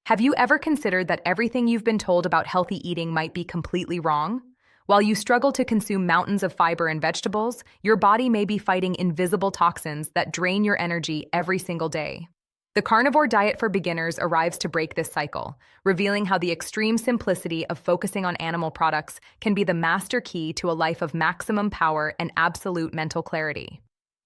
Have you ever considered that everything you've been told about healthy eating might be completely wrong? While you struggle to consume mountains of fiber and vegetables, your body may be fighting invisible toxins that drain your energy every single day. The carnivore diet for beginners arrives to break this cycle, revealing how the extreme simplicity of focusing on animal products can be the master key to a life of maximum power and absolute mental clarity.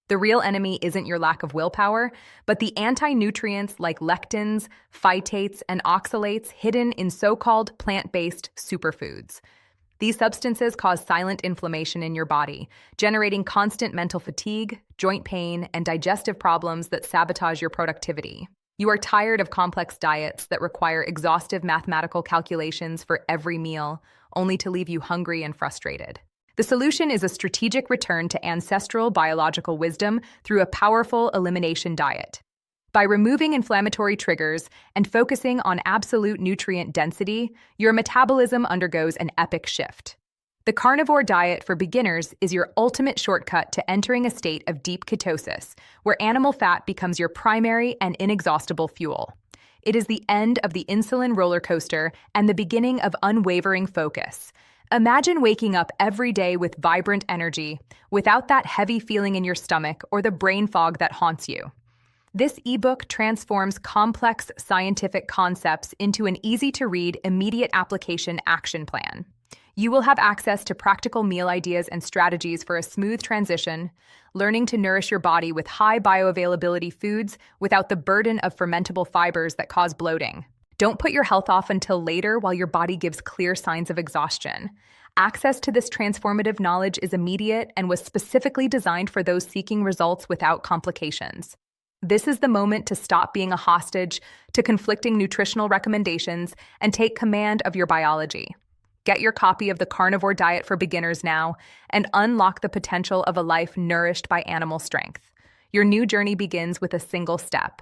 The real enemy isn't your lack of willpower, but the anti-nutrients like lectins, phytates, and oxalates hidden in so-called plant-based superfoods. These substances cause silent inflammation in your body, generating constant mental fatigue, joint pain, and digestive problems that sabotage your productivity. You are tired of complex diets that require exhaustive mathematical calculations for every meal, only to leave you hungry and frustrated. The solution is a strategic return to ancestral biological wisdom through a powerful elimination diet. By removing inflammatory triggers and focusing on absolute nutrient density, your metabolism undergoes an epic shift. The carnivore diet for beginners is your ultimate shortcut to entering a state of deep ketosis, where animal fat becomes your primary and inexhaustible fuel. It is the end of the insulin roller coaster and the beginning of unwavering focus. Imagine waking up every day with vibrant energy, without that heavy feeling in your stomach or the brain fog that haunts you. This ebook transforms complex scientific concepts into an easy-to-read, immediate application action plan. You will have access to practical meal ideas and strategies for a smooth transition, learning to nourish your body with high bioavailability foods without the burden of fermentable fibers that cause bloating. Don't put your health off until later while your body gives clear signs of exhaustion. Access to this transformative knowledge is immediate and was specifically designed for those seeking results without complications. This is the moment to stop being a hostage to conflicting nutritional recommendations and take command of your biology. Get your copy of the Carnivore Diet for Beginners now and unlock the potential of a life nourished by animal strength. Your new journey begins with a single step.